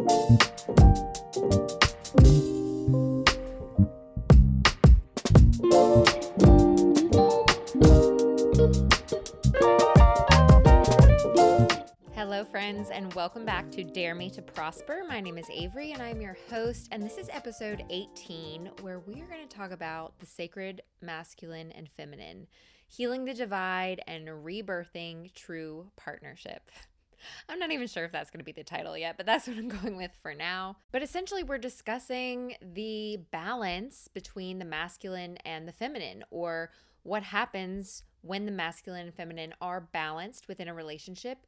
Hello, friends, and welcome back to Dare Me to Prosper. My name is Avery, and I'm your host, and this is episode 18, where we are going to talk about the sacred masculine and feminine, healing the divide, and rebirthing true partnership. I'm not even sure if that's going to be the title yet, but that's what I'm going with for now. But essentially, we're discussing the balance between the masculine and the feminine, or what happens when the masculine and feminine are balanced within a relationship,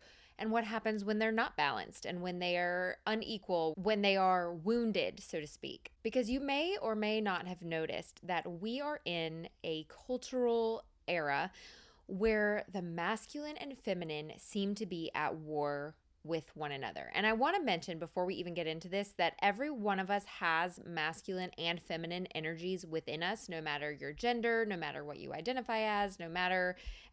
and what happens when they're not balanced and when they are unequal, when they are wounded, so to speak. Because you may or may not have noticed that we are in a cultural era where the masculine and feminine seem to be at war with one another. And I want to mention before we even get into this that every one of us has masculine and feminine energies within us, no matter your gender, no matter what you identify as,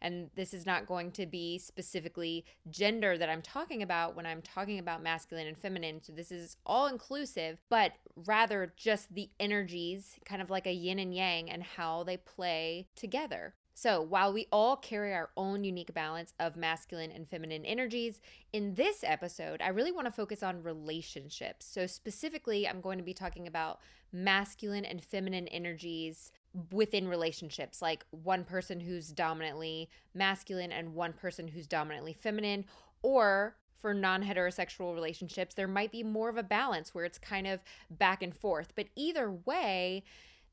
and this is not going to be specifically gender that I'm talking about when I'm talking about masculine and feminine. So this is all inclusive, but rather just the energies, kind of like a yin and yang, and how they play together. So while we all carry our own unique balance of masculine and feminine energies, in this episode, I really want to focus on relationships. So specifically, I'm going to be talking about masculine and feminine energies within relationships, like one person who's dominantly masculine and one person who's dominantly feminine, or for non-heterosexual relationships, there might be more of a balance where it's kind of back and forth. But either way,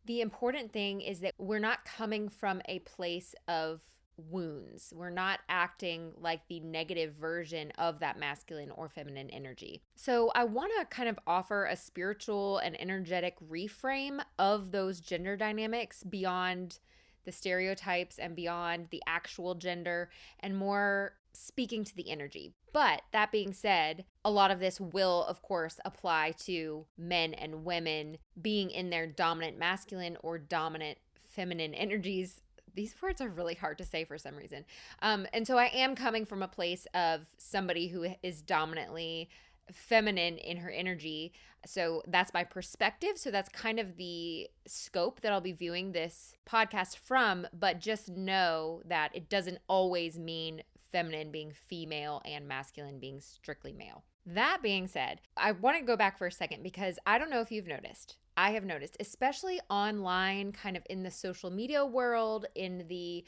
the important thing is that we're not coming from a place of wounds. We're not acting like the negative version of that masculine or feminine energy. So I want to kind of offer a spiritual and energetic reframe of those gender dynamics beyond the stereotypes and beyond the actual gender, and more speaking to the energy. But that being said, a lot of this will, of course, apply to men and women being in their dominant masculine or dominant feminine energies. These words are really hard to say for some reason. And so I am coming from a place of somebody who is dominantly feminine in her energy. So that's my perspective. So that's kind of the scope that I'll be viewing this podcast from. But just know that it doesn't always mean feminine being female and masculine being strictly male. That being said, I want to go back for a second because I don't know if you've noticed. I have noticed, especially online, kind of in the social media world, in the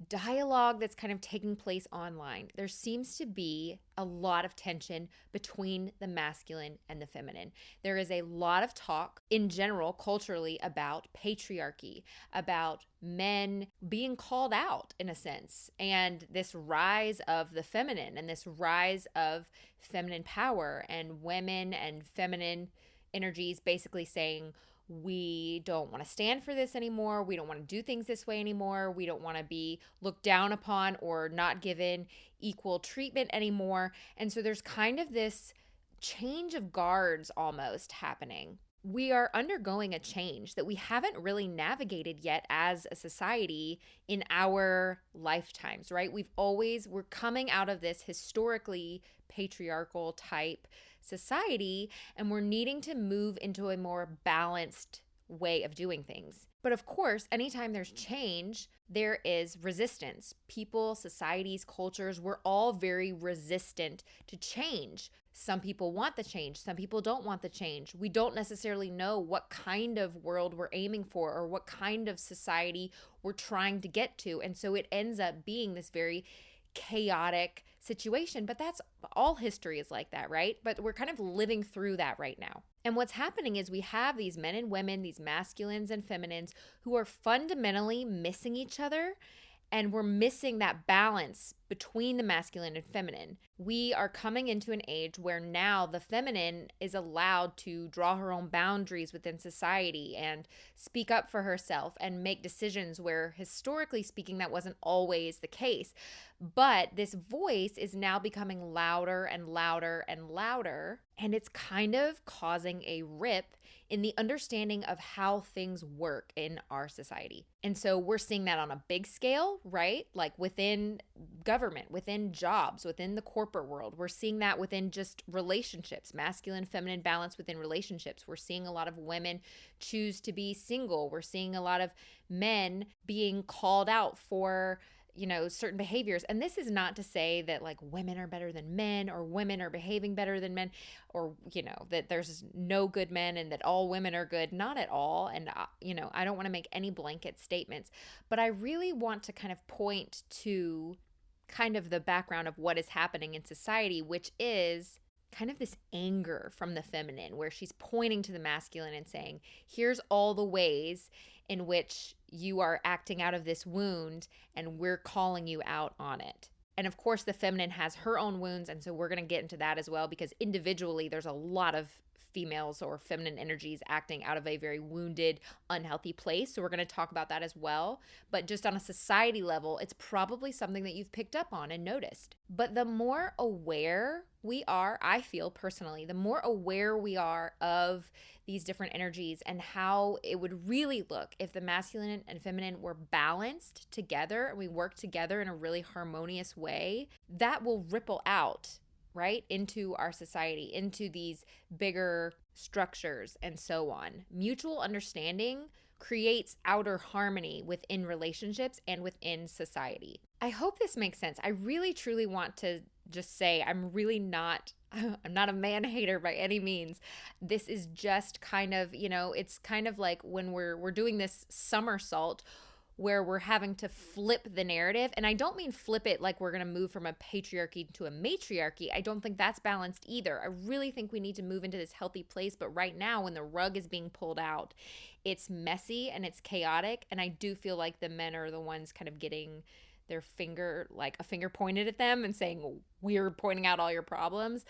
dialogue that's kind of taking place online, there seems to be a lot of tension between the masculine and the feminine. There is a lot of talk in general, culturally, about patriarchy, about men being called out in a sense, and this rise of the feminine and this rise of feminine power, and women and feminine energies basically saying, we don't want to stand for this anymore. We don't want to do things this way anymore. We don't want to be looked down upon or not given equal treatment anymore. And so there's kind of this change of guards almost happening. We are undergoing a change that we haven't really navigated yet as a society in our lifetimes, right? We're coming out of this historically patriarchal type society, and we're needing to move into a more balanced way of doing things. But of course, anytime there's change, there is resistance. People, societies, cultures, we're all very resistant to change. Some people want the change. Some people don't want the change. We don't necessarily know what kind of world we're aiming for or what kind of society we're trying to get to. And so it ends up being this very chaotic situation, but that's all history is like that, right? But we're kind of living through that right now. And what's happening is we have these men and women, these masculines and feminines who are fundamentally missing each other, and we're missing that balance between the masculine and feminine. We are coming into an age where now the feminine is allowed to draw her own boundaries within society and speak up for herself and make decisions where, historically speaking, that wasn't always the case. But this voice is now becoming louder and louder and louder. And it's kind of causing a rip in the understanding of how things work in our society. And so we're seeing that on a big scale, right? Like within government, within jobs, within the corporate world. We're seeing that within just relationships, masculine, feminine balance within relationships. We're seeing a lot of women choose to be single. We're seeing a lot of men being called out for certain behaviors. And this is not to say that like women are better than men or women are behaving better than men or, that there's no good men and that all women are good. Not at all. And, I don't want to make any blanket statements, but I really want to kind of point to kind of the background of what is happening in society, which is kind of this anger from the feminine where she's pointing to the masculine and saying, here's all the ways in which you are acting out of this wound and we're calling you out on it. And of course, the feminine has her own wounds. And so we're going to get into that as well, because individually there's a lot of females or feminine energies acting out of a very wounded, unhealthy place. So we're going to talk about that as well. But just on a society level, it's probably something that you've picked up on and noticed. But the more aware we are, I feel personally, the more aware we are of these different energies and how it would really look if the masculine and feminine were balanced together and we work together in a really harmonious way, that will ripple out right into our society, into these bigger structures and so on. Mutual understanding creates outer harmony within relationships and within society. I hope this makes sense. I really truly want to just say I'm not a man hater by any means. This is just kind of, it's kind of like when we're doing this somersault where we're having to flip the narrative. And I don't mean flip it like we're going to move from a patriarchy to a matriarchy. I don't think that's balanced either. I really think we need to move into this healthy place. But right now, when the rug is being pulled out, it's messy and it's chaotic. And I do feel like the men are the ones kind of getting their finger, like a finger pointed at them and saying, we're pointing out all your problems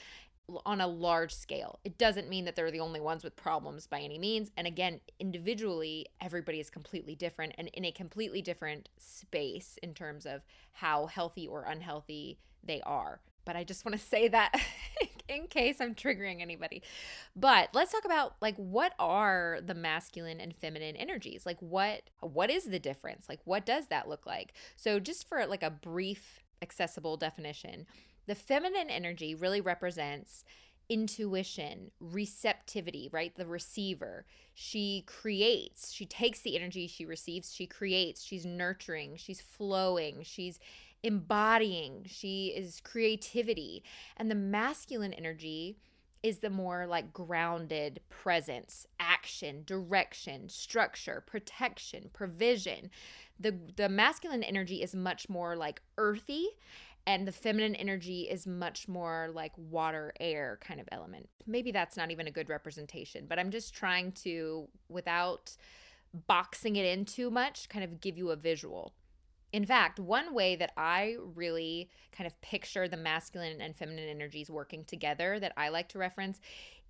on a large scale. It doesn't mean that they're the only ones with problems by any means. And again, individually, everybody is completely different and in a completely different space in terms of how healthy or unhealthy they are. But I just want to say that in case I'm triggering anybody. But let's talk about like what are the masculine and feminine energies? Like what is the difference? Like what does that look like? So just for like a brief accessible definition, the feminine energy really represents intuition, receptivity, right? The receiver. She creates, she takes the energy she receives, she creates, she's nurturing, she's flowing, she's embodying, she is creativity. And the masculine energy is the more like grounded presence, action, direction, structure, protection, provision. The masculine energy is much more like earthy, and the feminine energy is much more like water, air kind of element. Maybe that's not even a good representation, but I'm just trying to, without boxing it in too much, kind of give you a visual. In fact, one way that I really kind of picture the masculine and feminine energies working together that I like to reference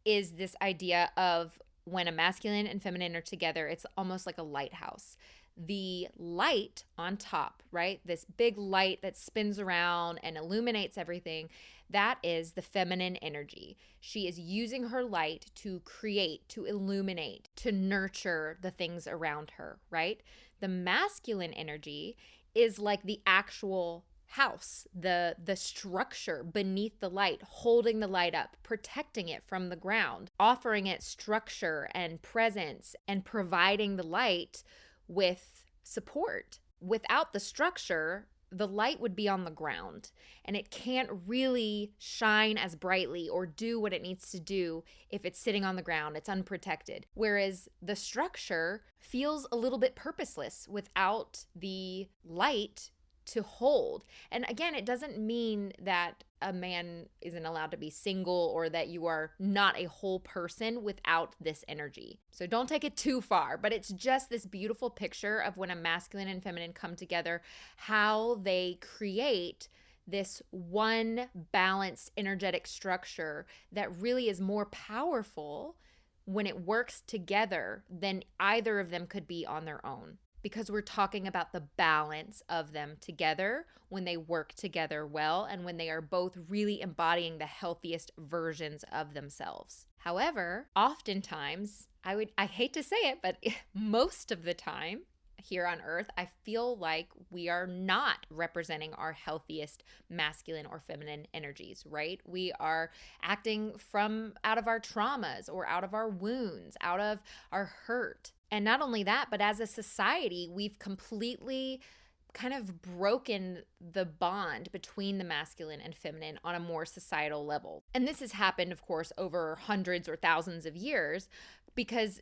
is this idea of when a masculine and feminine are together, it's almost like a lighthouse. The light on top, right? This big light that spins around and illuminates everything, that is the feminine energy. She is using her light to create, to illuminate, to nurture the things around her, right? The masculine energy is like the actual house, the structure beneath the light, holding the light up, protecting it from the ground, offering it structure and presence, and providing the light with support. Without the structure, the light would be on the ground and it can't really shine as brightly or do what it needs to do if it's sitting on the ground. It's unprotected. Whereas the structure feels a little bit purposeless without the light to hold. And again, it doesn't mean that a man isn't allowed to be single or that you are not a whole person without this energy. So don't take it too far, but it's just this beautiful picture of when a masculine and feminine come together, how they create this one balanced energetic structure that really is more powerful when it works together than either of them could be on their own. because we're talking about the balance of them together when they work together well and when they are both really embodying the healthiest versions of themselves. However, oftentimes, I hate to say it, but most of the time here on earth, I feel like we are not representing our healthiest masculine or feminine energies, right? We are acting from out of our traumas or out of our wounds, out of our hurt. And not only that, but as a society, we've completely kind of broken the bond between the masculine and feminine on a more societal level. And this has happened, of course, over hundreds or thousands of years because,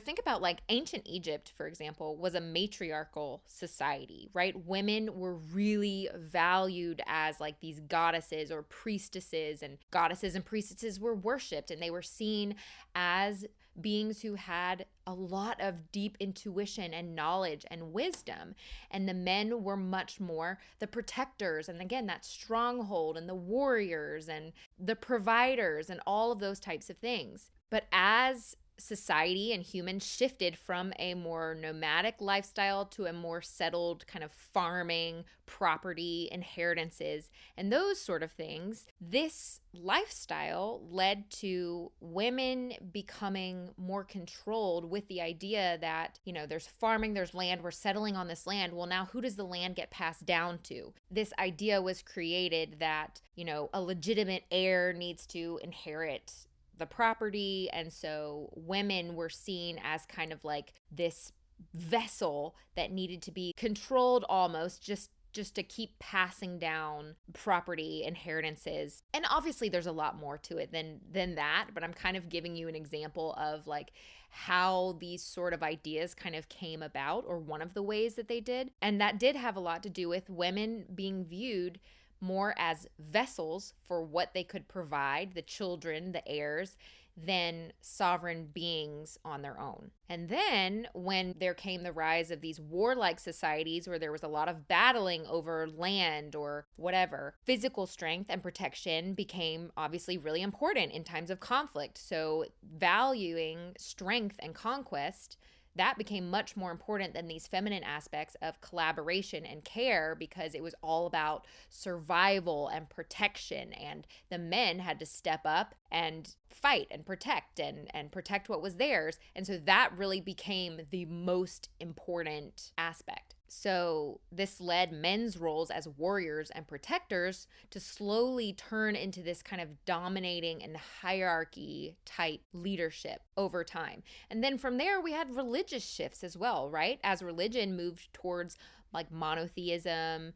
think about like ancient Egypt, for example, was a matriarchal society, right? Women were really valued as like these goddesses or priestesses, and goddesses and priestesses were worshipped, and they were seen as beings who had a lot of deep intuition and knowledge and wisdom. And the men were much more the protectors, and again, that stronghold, and the warriors and the providers and all of those types of things. But as society and humans shifted from a more nomadic lifestyle to a more settled kind of farming, property, inheritances, and those sort of things, this lifestyle led to women becoming more controlled with the idea that, there's farming, there's land, we're settling on this land. Well, now who does the land get passed down to? This idea was created that, a legitimate heir needs to inherit the property. And so women were seen as kind of like this vessel that needed to be controlled almost just to keep passing down property inheritances. And obviously there's a lot more to it than that, but I'm kind of giving you an example of like how these sort of ideas kind of came about, or one of the ways that they did. And that did have a lot to do with women being viewed more as vessels for what they could provide, the children, the heirs, than sovereign beings on their own. And then when there came the rise of these warlike societies where there was a lot of battling over land or whatever, physical strength and protection became obviously really important in times of conflict. So valuing strength and conquest, that became much more important than these feminine aspects of collaboration and care, because it was all about survival and protection, and the men had to step up and fight and protect and protect what was theirs. And so that really became the most important aspect. So this led men's roles as warriors and protectors to slowly turn into this kind of dominating and hierarchy type leadership over time. And then from there, we had religious shifts as well, right? As religion moved towards like monotheism,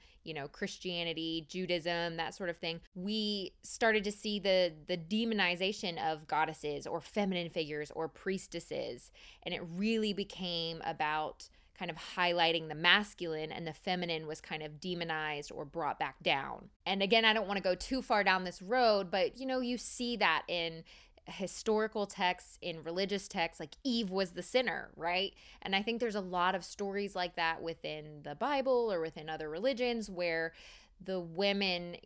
Christianity, Judaism, that sort of thing, we started to see the demonization of goddesses or feminine figures or priestesses. And it really became about kind of highlighting the masculine, and the feminine was kind of demonized or brought back down. And again, I don't want to go too far down this road, but you see that in historical texts, in religious texts, like Eve was the sinner, right? And I think there's a lot of stories like that within the Bible or within other religions where the women,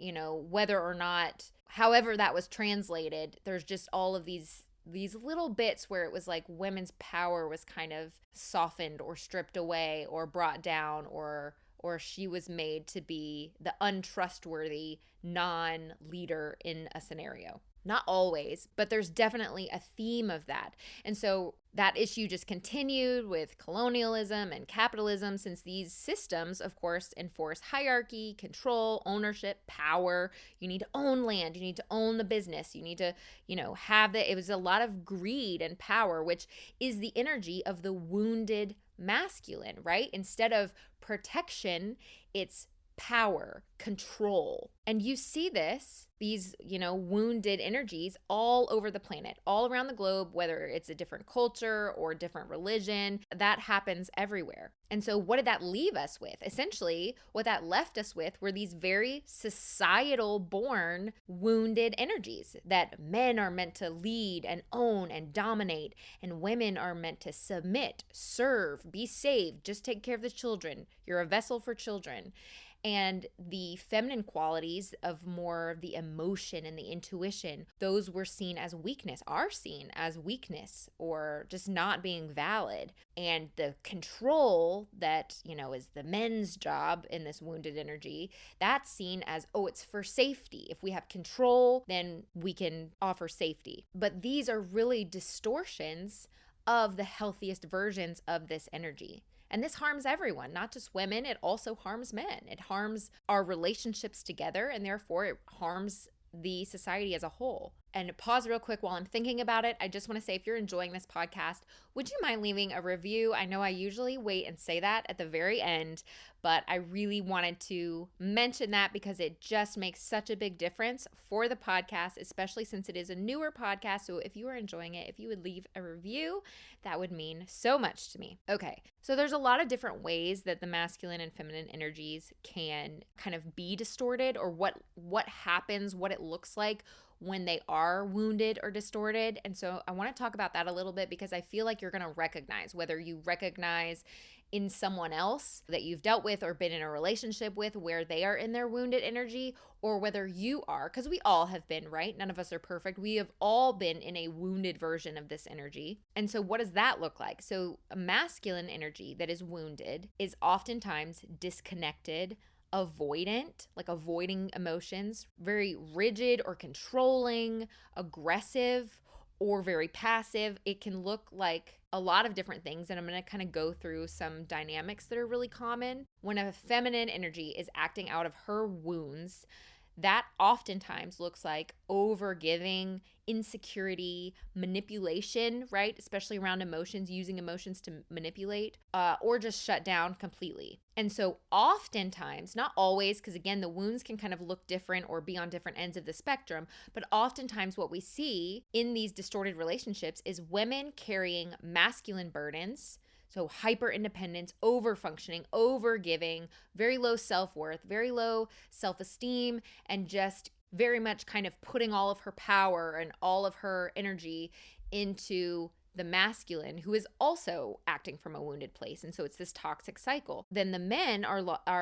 whether or not, however that was translated, there's just all of these little bits where it was like women's power was kind of softened or stripped away or brought down, or she was made to be the untrustworthy non-leader in a scenario. Not always, but there's definitely a theme of that. And so that issue just continued with colonialism and capitalism, since these systems, of course, enforce hierarchy, control, ownership, power. You need to own land. You need to own the business. You need to, it was a lot of greed and power, which is the energy of the wounded masculine, right? Instead of protection, it's power, control. And you see these wounded energies all over the planet, all around the globe, whether it's a different culture or a different religion, that happens everywhere. And so what did that leave us with? Essentially, what that left us with were these very societal born wounded energies that men are meant to lead and own and dominate, and women are meant to submit, serve, be saved, just take care of the children. You're a vessel for children. And the feminine qualities of more of the emotion and the intuition, those were seen as weakness, are seen as weakness or just not being valid. And the control that, is the men's job in this wounded energy, that's seen as, oh, it's for safety. If we have control, then we can offer safety. But these are really distortions of the healthiest versions of this energy. And this harms everyone, not just women. It also harms men. It harms our relationships together, and therefore it harms the society as a whole. And pause real quick while I'm thinking about it. I just want to say, if you're enjoying this podcast, would you mind leaving a review? I know I usually wait and say that at the very end, but I really wanted to mention that because it just makes such a big difference for the podcast, especially since it is a newer podcast. So if you are enjoying it, if you would leave a review, that would mean so much to me. Okay, so there's a lot of different ways that the masculine and feminine energies can kind of be distorted, or what happens, what it looks like when they are wounded or distorted. And so I want to talk about that a little bit, because I feel like you're going to recognize, whether you recognize in someone else that you've dealt with or been in a relationship with where they are in their wounded energy, or whether you are, because we all have been, right? None of us are perfect. We have all been in a wounded version of this energy. And so what does that look like? So a masculine energy that is wounded is oftentimes disconnected, avoidant, like avoiding emotions, very rigid or controlling, aggressive, or very passive. It can look like a lot of different things, and I'm going to kind of go through some dynamics that are really common. When a feminine energy is acting out of her wounds, that oftentimes looks like overgiving, insecurity, manipulation, right? Especially around emotions, using emotions to manipulate, or just shut down completely. And so oftentimes, not always, because again, the wounds can kind of look different or be on different ends of the spectrum, but oftentimes what we see in these distorted relationships is women carrying masculine burdens. So hyper independence, over functioning, over giving, very low self-worth, very low self-esteem, and just very much kind of putting all of her power and all of her energy into the masculine, who is also acting from a wounded place. And so it's this toxic cycle. Then the men are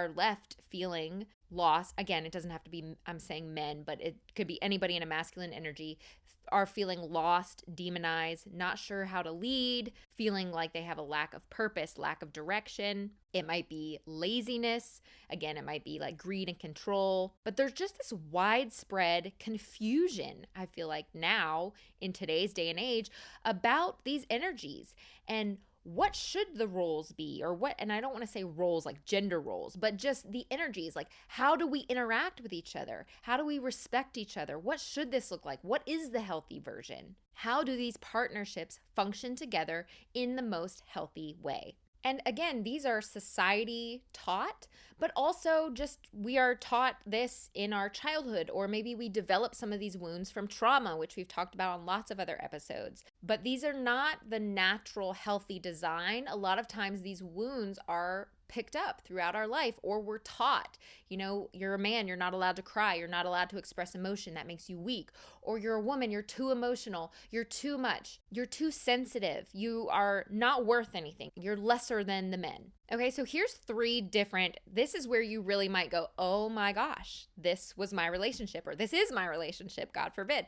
left feeling lost. Again, it doesn't have to be, I'm saying men, but it could be anybody in a masculine energy, are feeling lost, demonized, not sure how to lead, feeling like they have a lack of purpose, lack of direction. It might be laziness. Again, it might be like greed and control. But there's just this widespread confusion, I feel like now in today's day and age, about these energies and what should the roles be, or what, and I don't want to say roles like gender roles, but just the energies, like how do we interact with each other? How do we respect each other? What should this look like? What is the healthy version? How do these partnerships function together in the most healthy way? And again, these are society taught, but also just we are taught this in our childhood, or maybe we develop some of these wounds from trauma, which we've talked about on lots of other episodes. But these are not the natural, healthy design. A lot of times these wounds are picked up throughout our life, or we're taught, you're a man, you're not allowed to cry, you're not allowed to express emotion, that makes you weak. Or you're a woman, you're too emotional, you're too much, you're too sensitive, you are not worth anything, you're lesser than the men. Okay, so here's this is where you really might go, oh my gosh, this was my relationship, or this is my relationship, God forbid.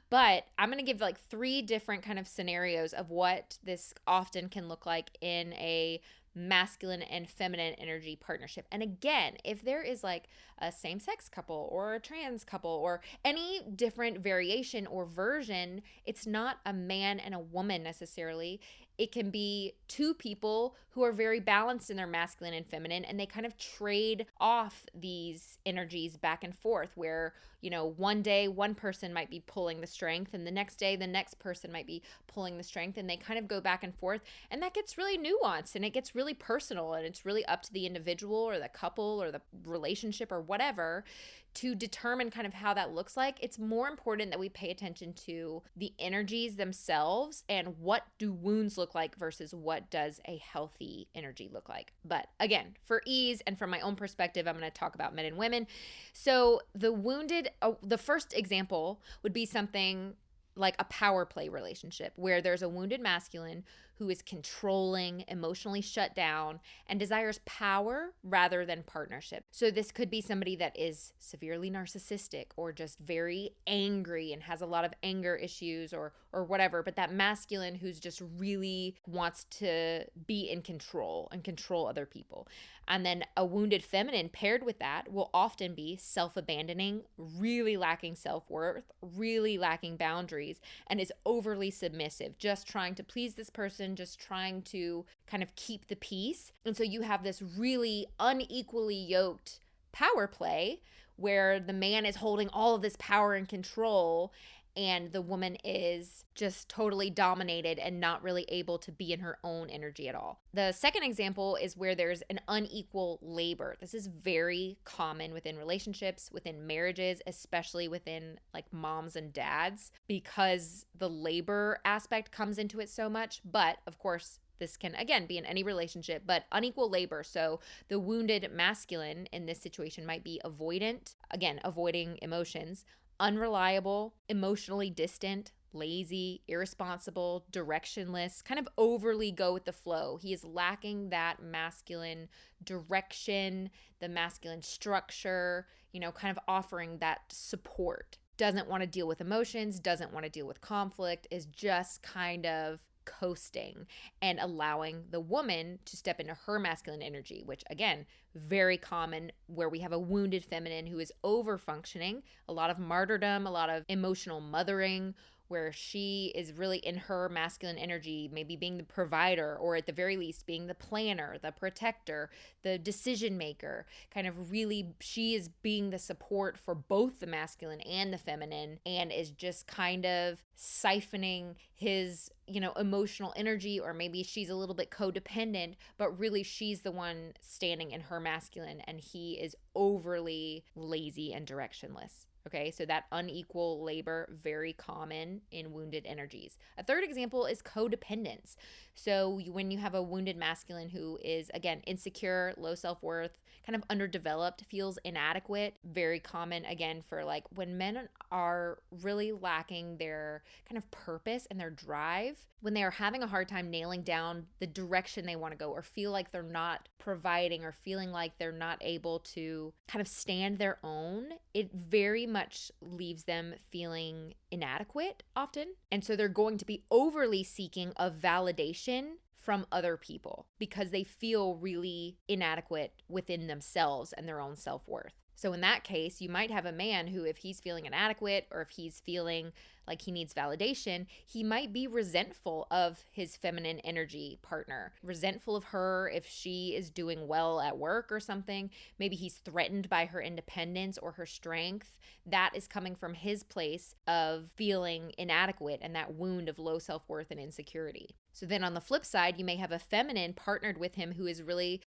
But I'm going to give like 3 different kind of scenarios of what this often can look like in a masculine and feminine energy partnership. And again, if there is like a same-sex couple or a trans couple or any different variation or version, it's not a man and a woman necessarily. It can be 2 people who are very balanced in their masculine and feminine, and they kind of trade off these energies back and forth where, one day one person might be pulling the strength, and the next day the next person might be pulling the strength, and they kind of go back and forth. And that gets really nuanced, and it gets really personal, and it's really up to the individual or the couple or the relationship or whatever to determine kind of how that looks like. It's more important that we pay attention to the energies themselves and what do wounds look like versus what does a healthy energy look like. But again, for ease and from my own perspective, I'm going to talk about men and women. So the first example would be something like a power play relationship where there's a wounded masculine who is controlling, emotionally shut down, and desires power rather than partnership. So this could be somebody that is severely narcissistic or just very angry and has a lot of anger issues or whatever, but that masculine who's just really wants to be in control and control other people. And then a wounded feminine paired with that will often be self-abandoning, really lacking self-worth, really lacking boundaries, and is overly submissive, just trying to please this person, just trying to kind of keep the peace. And so you have this really unequally yoked power play where the man is holding all of this power and control, and the woman is just totally dominated and not really able to be in her own energy at all. The second example is where there's an unequal labor. This is very common within relationships, within marriages, especially within like moms and dads, because the labor aspect comes into it so much. But of course, this can, again, be in any relationship, but unequal labor. So the wounded masculine in this situation might be avoidant, again, avoiding emotions, unreliable, emotionally distant, lazy, irresponsible, directionless, kind of overly go with the flow. He is lacking that masculine direction, the masculine structure, kind of offering that support. Doesn't want to deal with emotions, doesn't want to deal with conflict, is just kind of coasting and allowing the woman to step into her masculine energy, which again, very common where we have a wounded feminine who is over functioning, a lot of martyrdom, a lot of emotional mothering, where she is really in her masculine energy, maybe being the provider, or at the very least being the planner, the protector, the decision maker, kind of really she is being the support for both the masculine and the feminine, and is just kind of siphoning his, emotional energy, or maybe she's a little bit codependent, but really she's the one standing in her masculine and he is overly lazy and directionless. Okay, so that unequal labor, very common in wounded energies. A third example is codependence. So when you have a wounded masculine who is, again, insecure, low self-worth, kind of underdeveloped, feels inadequate, very common, again, for like when men are really lacking their kind of purpose and their drive, when they are having a hard time nailing down the direction they want to go, or feel like they're not providing, or feeling like they're not able to kind of stand their own, it very much leaves them feeling inadequate often. And so they're going to be overly seeking of validation from other people because they feel really inadequate within themselves and their own self-worth. So in that case, you might have a man who, if he's feeling inadequate or if he's feeling like he needs validation, he might be resentful of his feminine energy partner, resentful of her if she is doing well at work or something. Maybe he's threatened by her independence or her strength. That is coming from his place of feeling inadequate and that wound of low self-worth and insecurity. So then on the flip side, you may have a feminine partnered with him who is really,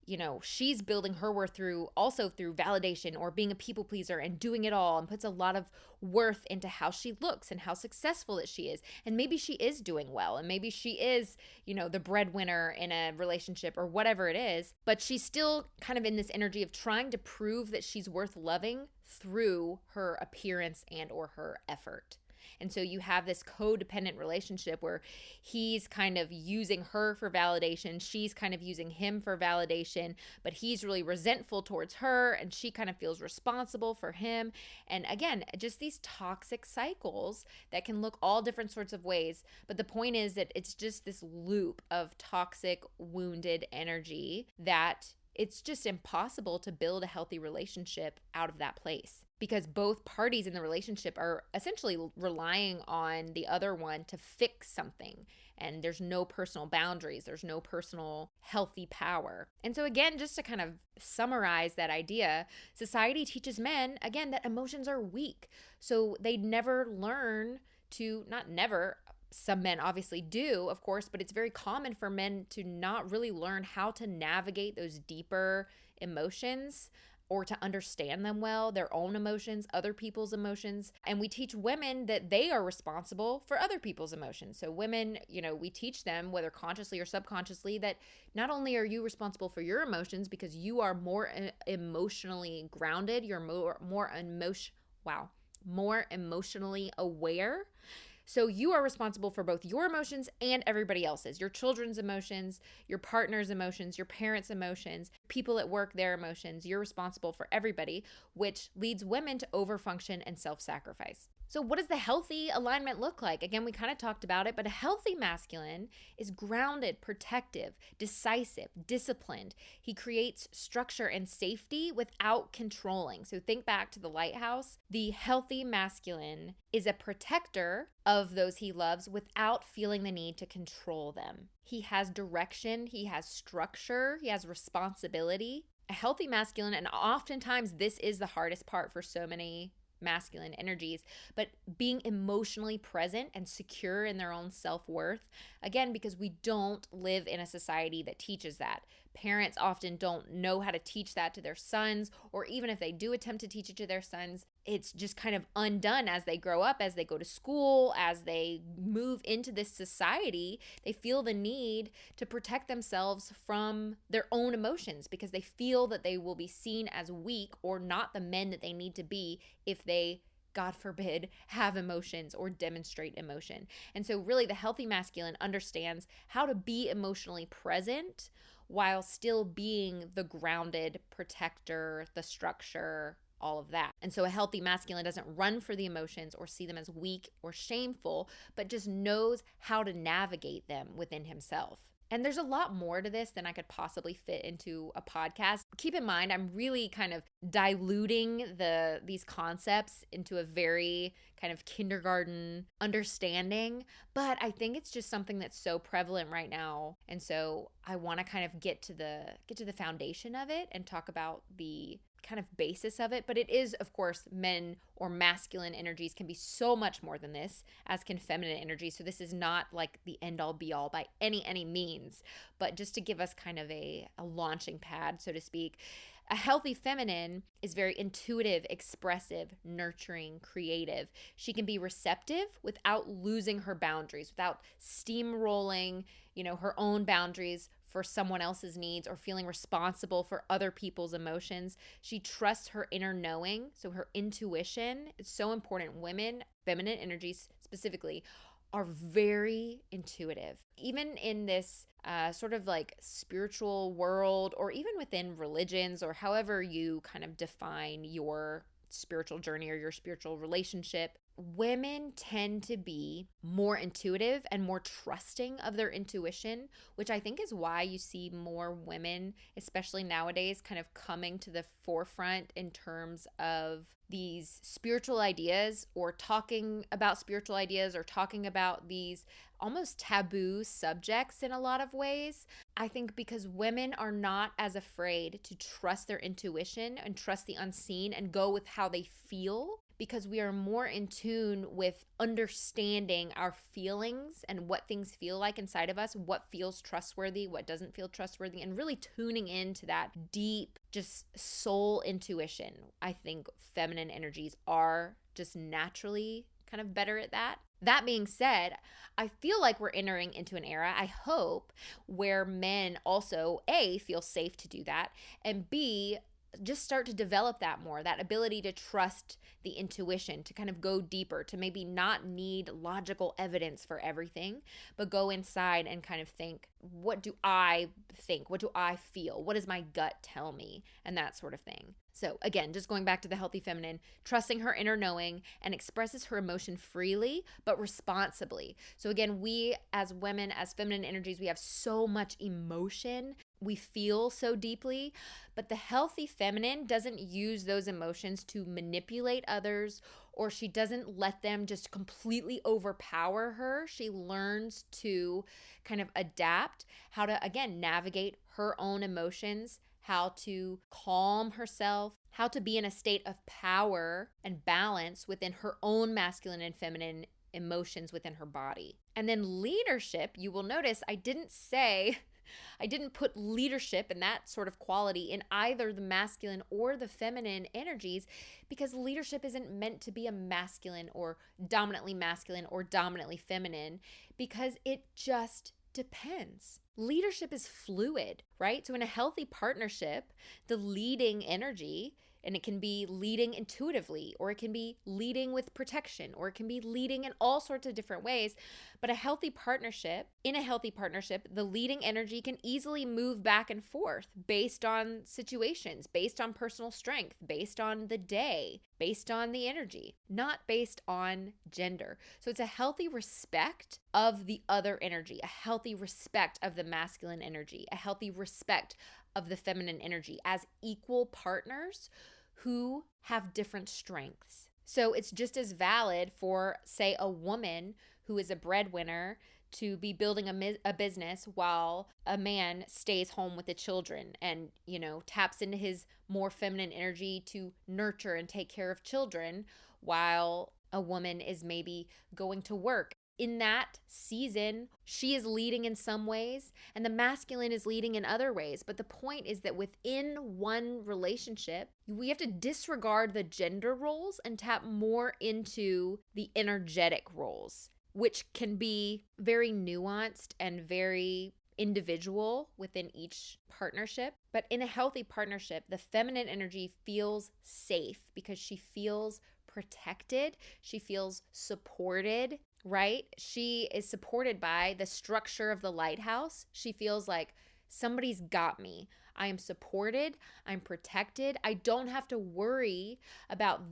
she's building her worth through validation or being a people pleaser and doing it all, and puts a lot of worth into how she looks and how successful that she is. And maybe she is doing well, and maybe she is, the breadwinner in a relationship or whatever it is, but she's still kind of in this energy of trying to prove that she's worth loving through her appearance and or her effort. And so you have this codependent relationship where he's kind of using her for validation, she's kind of using him for validation, but he's really resentful towards her and she kind of feels responsible for him. And again, just these toxic cycles that can look all different sorts of ways. But the point is that it's just this loop of toxic, wounded energy that it's just impossible to build a healthy relationship out of that place, because both parties in the relationship are essentially relying on the other one to fix something. And there's no personal boundaries. There's no personal healthy power. And so again, just to kind of summarize that idea, society teaches men, again, that emotions are weak. So they never learn to, not never, some men obviously do, of course, but it's very common for men to not really learn how to navigate those deeper emotions or to understand them well, their own emotions, other people's emotions. And we teach women that they are responsible for other people's emotions. So women, we teach them, whether consciously or subconsciously, that not only are you responsible for your emotions because you are more emotionally grounded, you're more emotionally aware. So you are responsible for both your emotions and everybody else's, your children's emotions, your partner's emotions, your parents' emotions, people at work, their emotions. You're responsible for everybody, which leads women to overfunction and self-sacrifice. So what does the healthy alignment look like? Again, we kind of talked about it, but a healthy masculine is grounded, protective, decisive, disciplined. He creates structure and safety without controlling. So think back to the lighthouse. The healthy masculine is a protector of those he loves without feeling the need to control them. He has direction, he has structure, he has responsibility. A healthy masculine, and oftentimes this is the hardest part for so many masculine energies, but being emotionally present and secure in their own self-worth. Again, because we don't live in a society that teaches that. Parents often don't know how to teach that to their sons, or even if they do attempt to teach it to their sons, it's just kind of undone as they grow up, as they go to school, as they move into this society. They feel the need to protect themselves from their own emotions because they feel that they will be seen as weak or not the men that they need to be if they, God forbid, have emotions or demonstrate emotion. And so really the healthy masculine understands how to be emotionally present while still being the grounded protector, the structure, all of that. And so a healthy masculine doesn't run for the emotions or see them as weak or shameful, but just knows how to navigate them within himself. And there's a lot more to this than I could possibly fit into a podcast. Keep in mind, I'm really kind of diluting these concepts into a very kind of kindergarten understanding, but I think it's just something that's so prevalent right now. And so I want to kind of get to the foundation of it and talk about the kind of basis of it. But it is, of course, men or masculine energies can be so much more than this, as can feminine energy. So this is not like the end all be all by any means, but just to give us kind of a launching pad, so to speak. A healthy feminine is very intuitive, expressive, nurturing, creative. She can be receptive without losing her boundaries, without steamrolling, her own boundaries for someone else's needs or feeling responsible for other people's emotions. She trusts her inner knowing, so her intuition. It's so important. Women, feminine energies specifically, are very intuitive. Even in this sort of like spiritual world, or even within religions, or however you kind of define your spiritual journey or your spiritual relationship, women tend to be more intuitive and more trusting of their intuition, which I think is why you see more women, especially nowadays, kind of coming to the forefront in terms of these spiritual ideas, or talking about spiritual ideas, or talking about these almost taboo subjects in a lot of ways. I think because women are not as afraid to trust their intuition and trust the unseen and go with how they feel, because we are more in tune with understanding our feelings and what things feel like inside of us, what feels trustworthy, what doesn't feel trustworthy, and really tuning into that deep, just soul intuition. I think feminine energies are just naturally kind of better at that. That being said, I feel like we're entering into an era, I hope, where men also, A, feel safe to do that, and B, just start to develop that more, that ability to trust the intuition, to kind of go deeper, to maybe not need logical evidence for everything, but go inside and kind of think, what do I think? What do I feel? What does my gut tell me? And that sort of thing. So again, just going back to the healthy feminine, trusting her inner knowing, and expresses her emotion freely, but responsibly. So again, we as women, as feminine energies, we have so much emotion. We feel so deeply, but the healthy feminine doesn't use those emotions to manipulate others, or she doesn't let them just completely overpower her. She learns to kind of adapt how to, again, navigate her own emotions, how to calm herself, how to be in a state of power and balance within her own masculine and feminine emotions within her body. And then leadership, you will notice I didn't put leadership and that sort of quality in either the masculine or the feminine energies, because leadership isn't meant to be a masculine or dominantly feminine, because it just depends. Leadership is fluid, right? So in a healthy partnership, the leading energy And it can be leading intuitively, or it can be leading with protection, or it can be leading in all sorts of different ways. But in a healthy partnership, the leading energy can easily move back and forth based on situations, based on personal strength, based on the day, based on the energy, not based on gender. So it's a healthy respect of the other energy, a healthy respect of the masculine energy, a healthy respect of the feminine energy as equal partners who have different strengths. So it's just as valid for, say, a woman who is a breadwinner to be building a business while a man stays home with the children and, taps into his more feminine energy to nurture and take care of children while a woman is maybe going to work. In that season, she is leading in some ways and the masculine is leading in other ways. But the point is that within one relationship, we have to disregard the gender roles and tap more into the energetic roles, which can be very nuanced and very individual within each partnership. But in a healthy partnership, the feminine energy feels safe because she feels protected. She feels supported, right? She is supported by the structure of the lighthouse. She feels like somebody's got me. I am supported. I'm protected. I don't have to worry about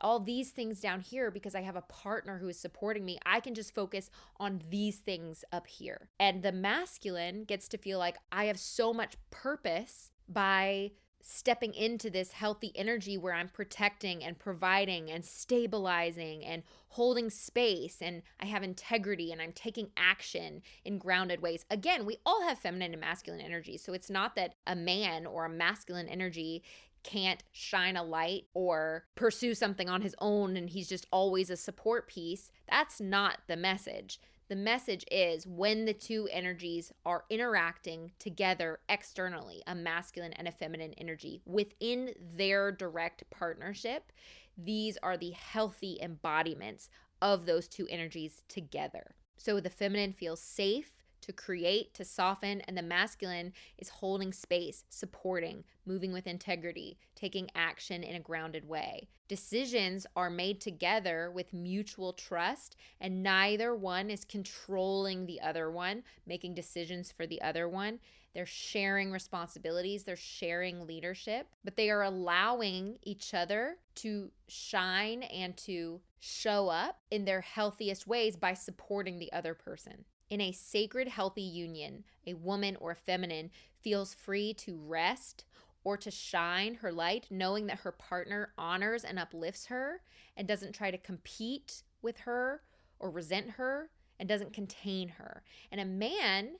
all these things down here because I have a partner who is supporting me. I can just focus on these things up here. And the masculine gets to feel like I have so much purpose by stepping into this healthy energy where I'm protecting and providing and stabilizing and holding space, and I have integrity and I'm taking action in grounded ways. Again, we all have feminine and masculine energy, so it's not that a man or a masculine energy can't shine a light or pursue something on his own and he's just always a support piece. That's not the message. The message is when the two energies are interacting together externally, a masculine and a feminine energy, within their direct partnership, these are the healthy embodiments of those two energies together. So the feminine feels safe to create, to soften, and the masculine is holding space, supporting, moving with integrity, taking action in a grounded way. Decisions are made together with mutual trust, and neither one is controlling the other one, making decisions for the other one. They're sharing responsibilities, they're sharing leadership, but they are allowing each other to shine and to show up in their healthiest ways by supporting the other person. In a sacred, healthy union, a woman or a feminine feels free to rest or to shine her light, knowing that her partner honors and uplifts her and doesn't try to compete with her or resent her and doesn't contain her. And a man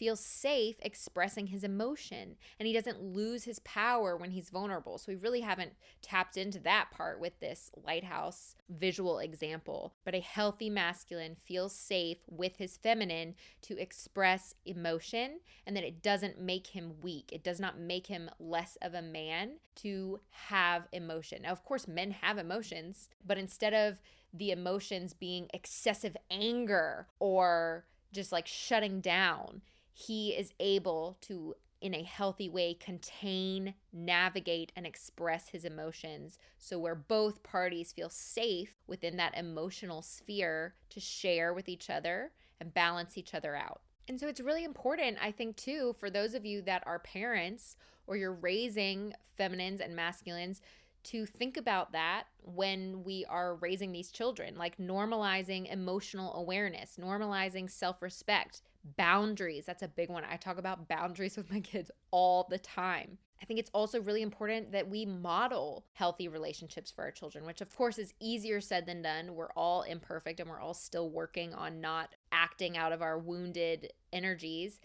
feels safe expressing his emotion and he doesn't lose his power when he's vulnerable. So we really haven't tapped into that part with this lighthouse visual example. But a healthy masculine feels safe with his feminine to express emotion and that it doesn't make him weak. It does not make him less of a man to have emotion. Now, of course, men have emotions, but instead of the emotions being excessive anger or just like shutting down, he is able to, in a healthy way, contain, navigate, and express his emotions. So where both parties feel safe within that emotional sphere to share with each other and balance each other out. And so it's really important, I think, too, for those of you that are parents or you're raising feminines and masculines, to think about that when we are raising these children, like normalizing emotional awareness, normalizing self-respect, boundaries. That's a big one. I talk about boundaries with my kids all the time. I think it's also really important that we model healthy relationships for our children, which of course is easier said than done. We're all imperfect and we're all still working on not acting out of our wounded energies.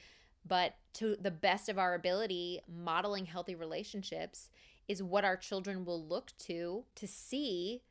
But to the best of our ability, modeling healthy relationships is what our children will look to see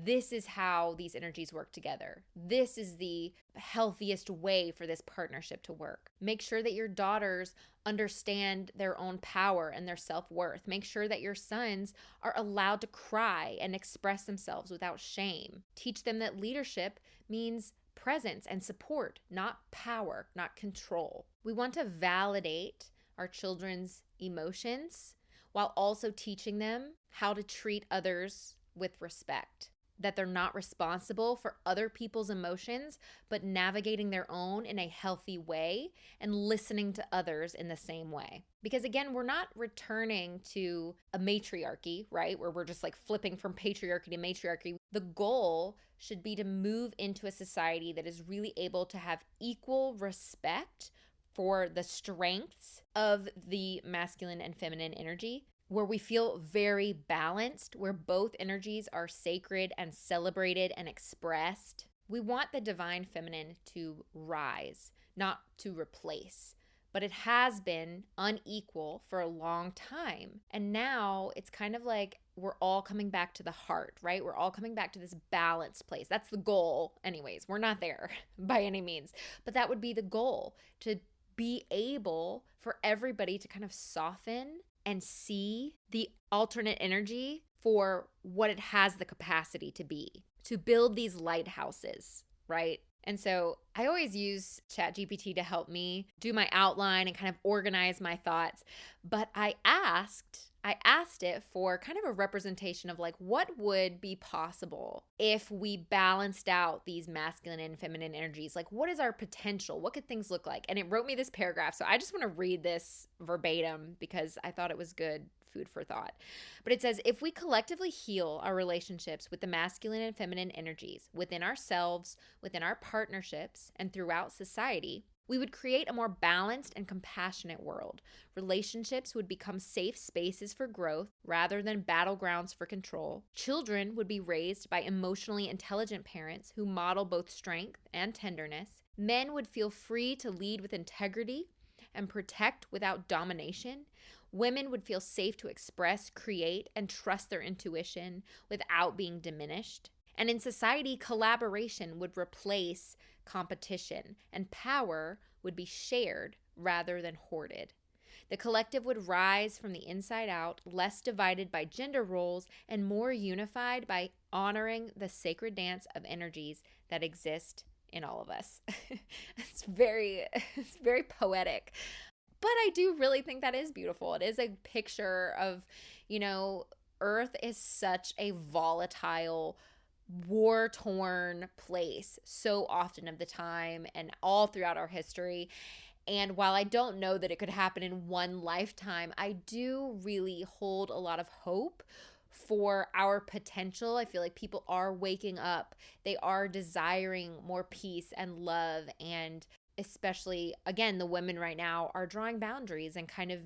this is how these energies work together. This is the healthiest way for this partnership to work. Make sure that your daughters understand their own power and their self-worth. Make sure that your sons are allowed to cry and express themselves without shame. Teach them that leadership means presence and support, not power, not control. We want to validate our children's emotions while also teaching them how to treat others with respect. That they're not responsible for other people's emotions, but navigating their own in a healthy way and listening to others in the same way. Because again, we're not returning to a matriarchy, right? Where we're just like flipping from patriarchy to matriarchy. The goal should be to move into a society that is really able to have equal respect for the strengths of the masculine and feminine energy, where we feel very balanced, where both energies are sacred and celebrated and expressed. We want the divine feminine to rise, not to replace. But it has been unequal for a long time. And now it's kind of like we're all coming back to the heart, right? We're all coming back to this balanced place. That's the goal, anyways. We're not there by any means. But that would be the goal, to be able for everybody to kind of soften and see the alternate energy for what it has the capacity to be, to build these lighthouses, right? And so I always use ChatGPT to help me do my outline and kind of organize my thoughts. But I asked it for kind of a representation of like what would be possible if we balanced out these masculine and feminine energies. Like, what is our potential? What could things look like? And it wrote me this paragraph. So I just want to read this verbatim because I thought it was good food for thought. But it says, if we collectively heal our relationships with the masculine and feminine energies within ourselves, within our partnerships, and throughout society, we would create a more balanced and compassionate world. Relationships would become safe spaces for growth rather than battlegrounds for control. Children would be raised by emotionally intelligent parents who model both strength and tenderness. Men would feel free to lead with integrity and protect without domination. Women would feel safe to express, create, and trust their intuition without being diminished. And in society, collaboration would replace competition, and power would be shared rather than hoarded. The collective would rise from the inside out, less divided by gender roles and more unified by honoring the sacred dance of energies that exist in all of us. It's very poetic. But I do really think that is beautiful. It is a picture of, Earth is such a volatile, war-torn place so often of the time and all throughout our history. And while I don't know that it could happen in one lifetime, I do really hold a lot of hope for our potential. I feel like people are waking up. They are desiring more peace and love, and especially, again, the women right now are drawing boundaries and kind of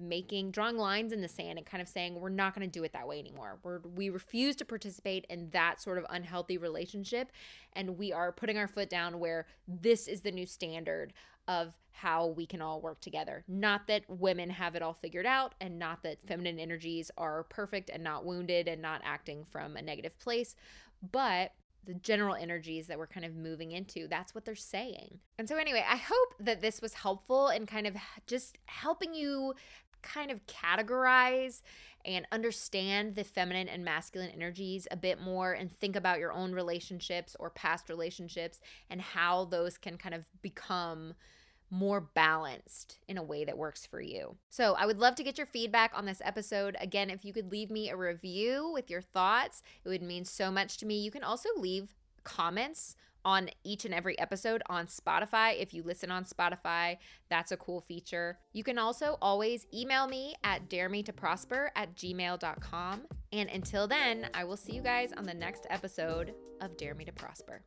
drawing lines in the sand and kind of saying, we're not going to do it that way anymore. We refuse to participate in that sort of unhealthy relationship. And we are putting our foot down where this is the new standard of how we can all work together. Not that women have it all figured out, and not that feminine energies are perfect and not wounded and not acting from a negative place, but the general energies that we're kind of moving into, that's what they're saying. And so anyway, I hope that this was helpful in kind of just helping you kind of categorize and understand the feminine and masculine energies a bit more, and think about your own relationships or past relationships and how those can kind of become more balanced in a way that works for you. So I would love to get your feedback on this episode. Again, if you could leave me a review with your thoughts, it would mean so much to me. You can also leave comments on each and every episode on Spotify. If you listen on Spotify, that's a cool feature. You can also always email me at daremetoprosper@gmail.com. And until then, I will see you guys on the next episode of Dare Me to Prosper.